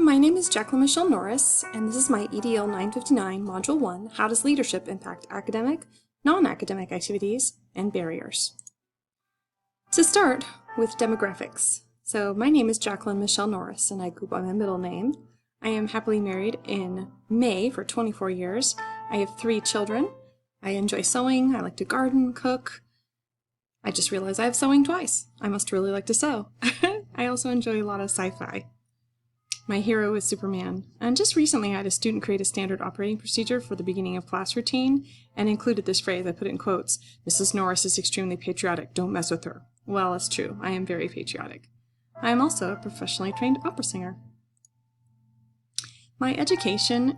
my name is Jacqueline Michelle Norris, and this is my EDL 959 Module 1, How Does Leadership Impact Academic, Non-Academic Activities, and Barriers? To start with demographics. So my name is Jacqueline Michelle Norris, and I go by my middle name. I am happily married in May for 24 years. I have 3 children. I enjoy sewing, I like to garden, cook. I just realized I have sewing twice. I must really like to sew. I also enjoy a lot of sci-fi. My hero is Superman, and just recently I had a student create a standard operating procedure for the beginning of class routine and included this phrase. I put it in quotes, "Mrs. Norris is extremely patriotic, don't mess with her." Well, it's true, I am very patriotic. I am also a professionally trained opera singer. My education,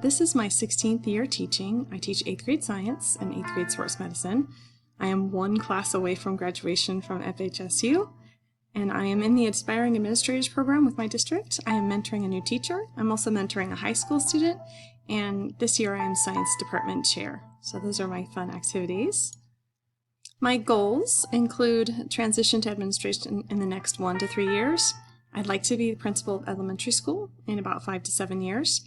this is my 16th year teaching. I teach 8th grade science and 8th grade sports medicine. I am 1 class away from graduation from FHSU. And I am in the Aspiring Administrators program with my district. I am mentoring a new teacher. I'm also mentoring a high school student. And this year I am Science Department Chair. So those are my fun activities. My goals include transition to administration in the next 1 to 3 years. I'd like to be the principal of elementary school in about 5 to 7 years.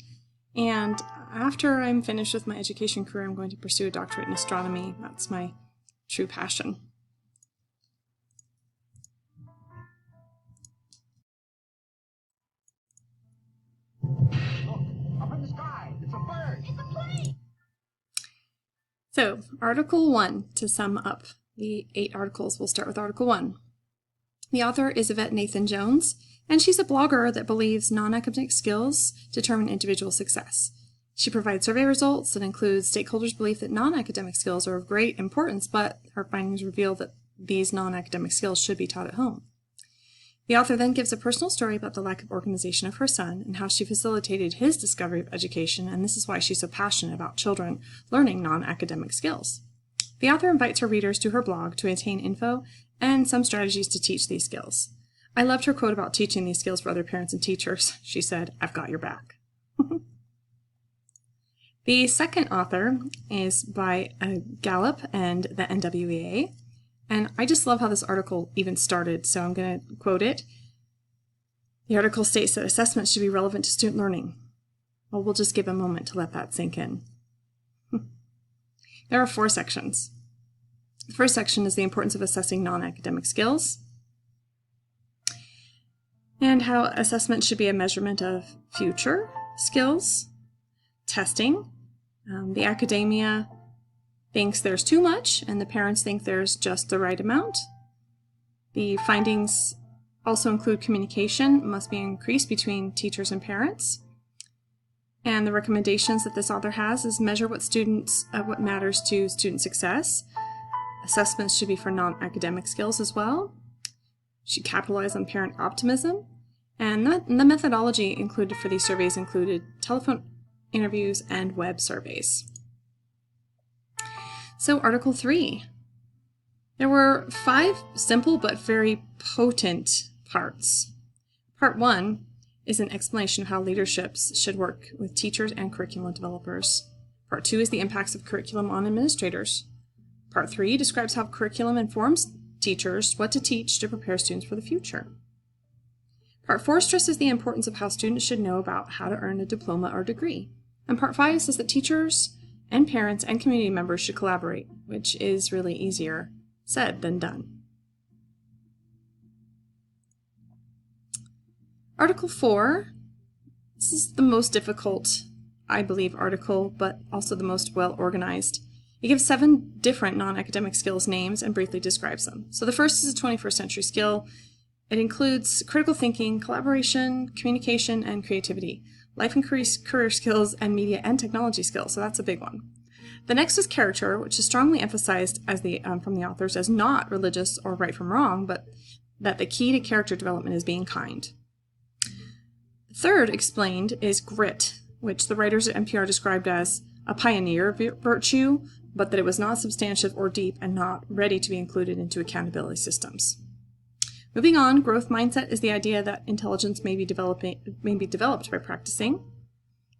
And after I'm finished with my education career, I'm going to pursue a doctorate in astronomy. That's my true passion. So, Article 1, to sum up the 8 articles, we'll start with Article 1. The author is Yvette Nathan Jones, and she's a blogger that believes non-academic skills determine individual success. She provides survey results that include stakeholders' belief that non-academic skills are of great importance, but her findings reveal that these non-academic skills should be taught at home. The author then gives a personal story about the lack of organization of her son and how she facilitated his discovery of education, and this is why she's so passionate about children learning non-academic skills. The author invites her readers to her blog to attain info and some strategies to teach these skills. I loved her quote about teaching these skills for other parents and teachers. She said, "I've got your back." The second author is by Gallup and the NWEA. And I just love how this article even started, so I'm going to quote it. The article states that assessments should be relevant to student learning. Well, we'll just give a moment to let that sink in. There are 4 sections. The first section is the importance of assessing non-academic skills, and how assessment should be a measurement of future skills, testing. The academia thinks there's too much, and the parents think there's just the right amount. The findings also include communication must be increased between teachers and parents. And the recommendations that this author has is measure what matters to student success. Assessments should be for non-academic skills as well. Should capitalize on parent optimism. And the methodology included for these surveys included telephone interviews and web surveys. So Article 3. There were 5 simple but very potent parts. Part 1 is an explanation of how leaderships should work with teachers and curriculum developers. Part 2 is the impacts of curriculum on administrators. Part 3 describes how curriculum informs teachers what to teach to prepare students for the future. Part 4 stresses the importance of how students should know about how to earn a diploma or degree. And Part 5 says that teachers and parents and community members should collaborate, which is really easier said than done. Article 4, this is the most difficult, I believe, article, but also the most well-organized. It gives 7 different non-academic skills names and briefly describes them. So the first is a 21st century skill. It includes critical thinking, collaboration, communication, and creativity. Life and career skills, and media and technology skills, so that's a big one. The next is character, which is strongly emphasized as from the authors as not religious or right from wrong, but that the key to character development is being kind. The third explained is grit, which the writers at NPR described as a pioneer virtue, but that it was not substantive or deep and not ready to be included into accountability systems. Moving on, growth mindset is the idea that intelligence may be developed by practicing.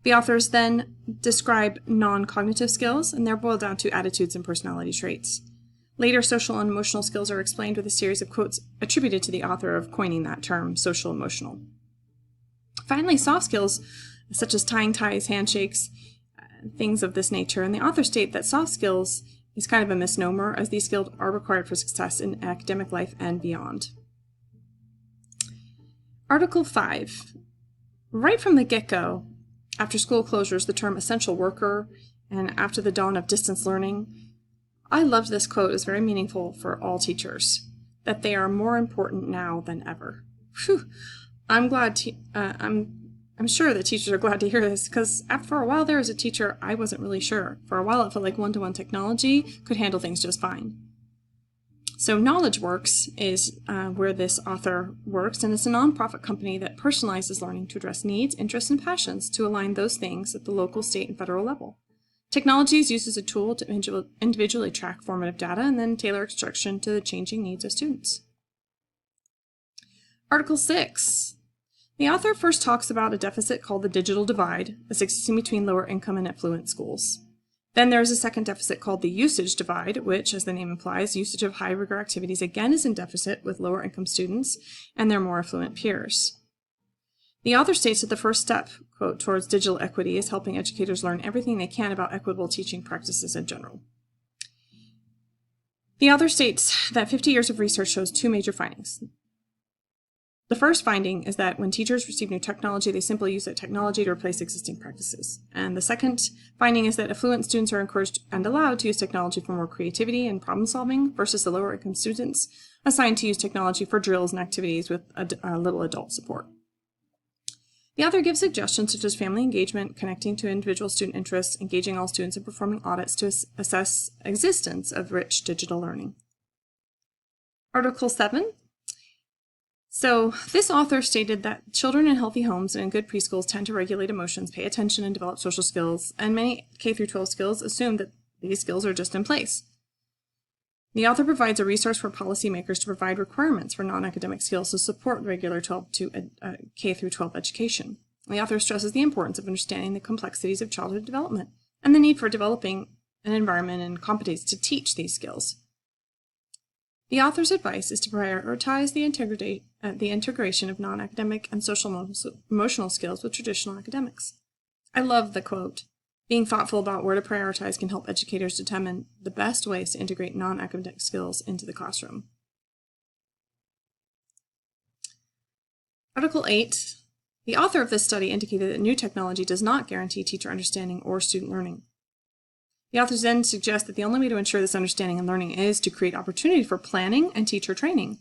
The authors then describe non-cognitive skills, and they're boiled down to attitudes and personality traits. Later, social and emotional skills are explained with a series of quotes attributed to the author of coining that term, social emotional. Finally, soft skills such as tying ties, handshakes, things of this nature. And the authors state that soft skills is kind of a misnomer, as these skills are required for success in academic life and beyond. Article 5. Right from the get-go, after school closures, the term essential worker, and after the dawn of distance learning, I loved this quote as very meaningful for all teachers, that they are more important now than ever. Whew. I'm sure that teachers are glad to hear this, because for a while there as a teacher, I wasn't really sure. For a while it felt like one-to-one technology could handle things just fine. So KnowledgeWorks is where this author works, and it's a nonprofit company that personalizes learning to address needs, interests, and passions to align those things at the local, state, and federal level. Technology is used as a tool to individually track formative data and then tailor instruction to the changing needs of students. Article 6. The author first talks about a deficit called the digital divide, as existing between lower income and affluent schools. Then there is a second deficit called the usage divide, which, as the name implies, usage of high rigor activities again is in deficit with lower income students and their more affluent peers. The author states that the first step, quote, towards digital equity is helping educators learn everything they can about equitable teaching practices in general. The author states that 50 years of research shows two major findings. The first finding is that when teachers receive new technology, they simply use that technology to replace existing practices. And the second finding is that affluent students are encouraged and allowed to use technology for more creativity and problem solving versus the lower income students assigned to use technology for drills and activities with a little adult support. The author gives suggestions such as family engagement, connecting to individual student interests, engaging all students, and performing audits to assess existence of rich digital learning. Article 7. So this author stated that children in healthy homes and in good preschools tend to regulate emotions, pay attention, and develop social skills, and many K-12 skills assume that these skills are just in place. The author provides a resource for policymakers to provide requirements for non-academic skills to support regular K-12 education. The author stresses the importance of understanding the complexities of childhood development and the need for developing an environment and competence to teach these skills. The author's advice is to prioritize the integration of non-academic and social emotional skills with traditional academics. I love the quote. Being thoughtful about where to prioritize can help educators determine the best ways to integrate non-academic skills into the classroom. Article 8. The author of this study indicated that new technology does not guarantee teacher understanding or student learning. The authors then suggest that the only way to ensure this understanding and learning is to create opportunity for planning and teacher training.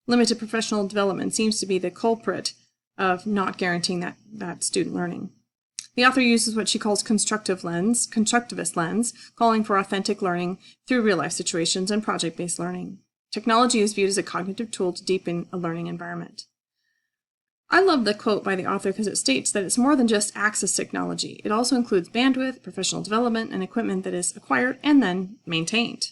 Limited professional development seems to be the culprit of not guaranteeing that student learning. The author uses what she calls constructivist lens, calling for authentic learning through real-life situations and project-based learning. Technology is viewed as a cognitive tool to deepen a learning environment. I love the quote by the author because it states that it's more than just access technology. It also includes bandwidth, professional development, and equipment that is acquired and then maintained.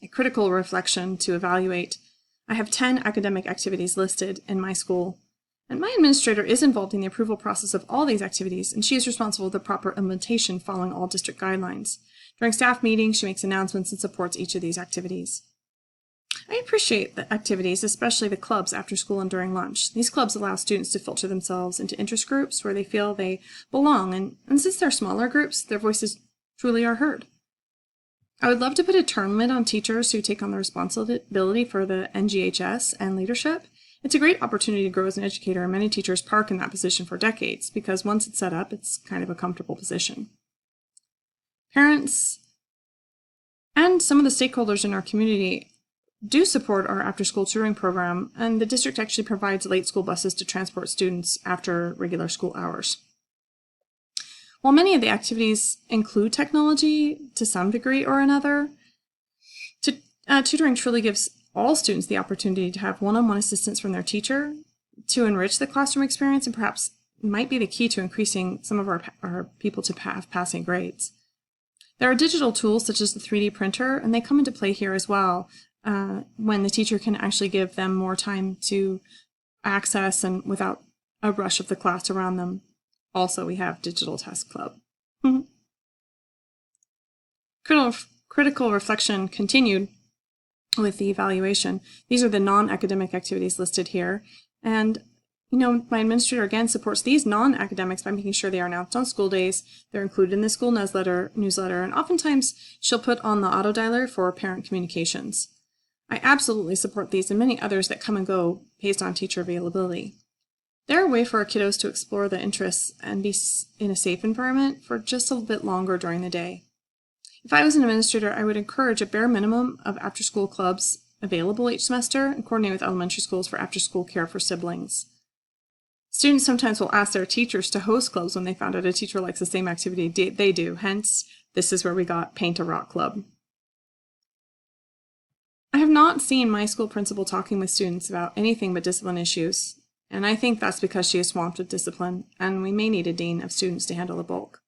A critical reflection to evaluate. I have 10 academic activities listed in my school, and my administrator is involved in the approval process of all these activities, and she is responsible for the proper implementation following all district guidelines. During staff meetings, she makes announcements and supports each of these activities. I appreciate the activities, especially the clubs after school and during lunch. These clubs allow students to filter themselves into interest groups where they feel they belong, and since they're smaller groups, their voices truly are heard. I would love to put a term limit on teachers who take on the responsibility for the NGHS and leadership. It's a great opportunity to grow as an educator, and many teachers park in that position for decades because once it's set up, it's kind of a comfortable position. Parents and some of the stakeholders in our community do support our after-school tutoring program, and the district actually provides late school buses to transport students after regular school hours. While many of the activities include technology to some degree or another, tutoring truly gives all students the opportunity to have one-on-one assistance from their teacher to enrich the classroom experience, and perhaps might be the key to increasing some of our people to have passing grades. There are digital tools such as the 3D printer, and they come into play here as well, when the teacher can actually give them more time to access and without a rush of the class around them. Also, we have Digital Test Club. Critical reflection continued with the evaluation. These are the non-academic activities listed here. And My administrator again supports these non-academics by making sure they are announced on school days, they're included in the school newsletter, and oftentimes she'll put on the auto dialer for parent communications. I absolutely support these and many others that come and go based on teacher availability. They're a way for our kiddos to explore their interests and be in a safe environment for just a bit longer during the day. If I was an administrator, I would encourage a bare minimum of after-school clubs available each semester and coordinate with elementary schools for after-school care for siblings. Students sometimes will ask their teachers to host clubs when they found out a teacher likes the same activity they do. Hence, this is where we got Paint a Rock Club. I have not seen my school principal talking with students about anything but discipline issues, and I think that's because she is swamped with discipline, and we may need a dean of students to handle the bulk.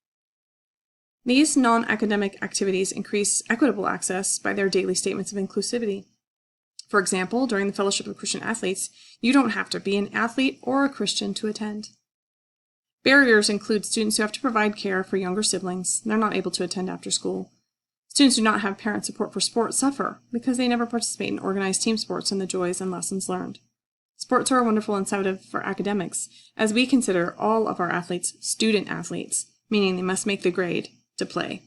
These non-academic activities increase equitable access by their daily statements of inclusivity. For example, during the Fellowship of Christian Athletes, you don't have to be an athlete or a Christian to attend. Barriers include students who have to provide care for younger siblings. They're not able to attend after school. Students who do not have parent support for sports suffer because they never participate in organized team sports and the joys and lessons learned. Sports are a wonderful incentive for academics, as we consider all of our athletes student athletes, meaning they must make the grade to play.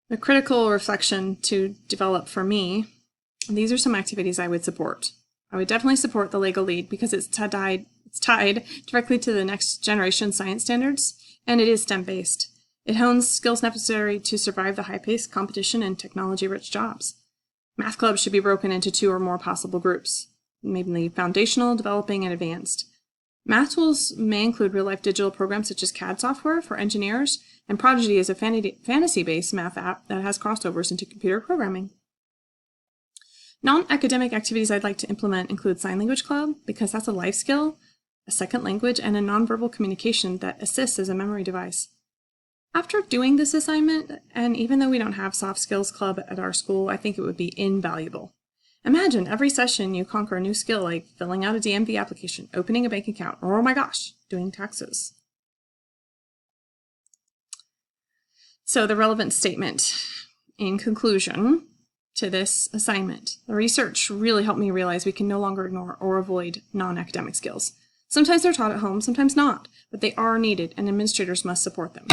A critical reflection to develop for me, these are some activities I would support. I would definitely support the LEGO Lead because it's tied directly to the next generation science standards, and it is STEM-based. It hones skills necessary to survive the high-paced competition in technology-rich jobs. Math clubs should be broken into 2 or more possible groups, maybe foundational, developing, and advanced. Math tools may include real-life digital programs such as CAD software for engineers, and Prodigy is a fantasy-based math app that has crossovers into computer programming. Non-academic activities I'd like to implement include Sign Language Club, because that's a life skill, a second language, and a nonverbal communication that assists as a memory device. After doing this assignment, and even though we don't have Soft Skills Club at our school, I think it would be invaluable. Imagine every session you conquer a new skill like filling out a DMV application, opening a bank account, or oh my gosh, doing taxes. So the relevant statement. In conclusion to this assignment, the research really helped me realize we can no longer ignore or avoid non-academic skills. Sometimes they're taught at home, sometimes not, but they are needed and administrators must support them.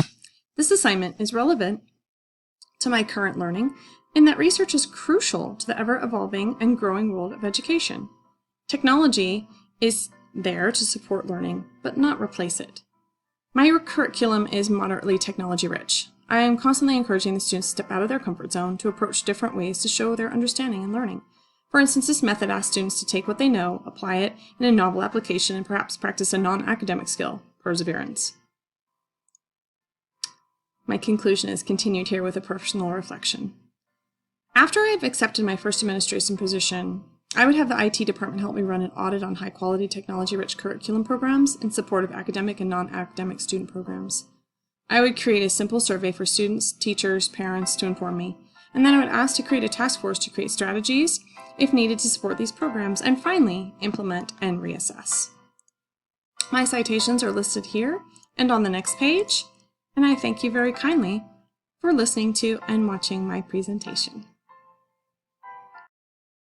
This assignment is relevant to my current learning in that research is crucial to the ever-evolving and growing world of education. Technology is there to support learning, but not replace it. My curriculum is moderately technology-rich. I am constantly encouraging the students to step out of their comfort zone to approach different ways to show their understanding and learning. For instance, this method asks students to take what they know, apply it in a novel application, and perhaps practice a non-academic skill, perseverance. My conclusion is continued here with a personal reflection. After I have accepted my first administration position, I would have the IT department help me run an audit on high-quality technology-rich curriculum programs in support of academic and non-academic student programs. I would create a simple survey for students, teachers, parents to inform me, and then I would ask to create a task force to create strategies, if needed, to support these programs, and finally, implement and reassess. My citations are listed here and on the next page, and I thank you very kindly for listening to and watching my presentation.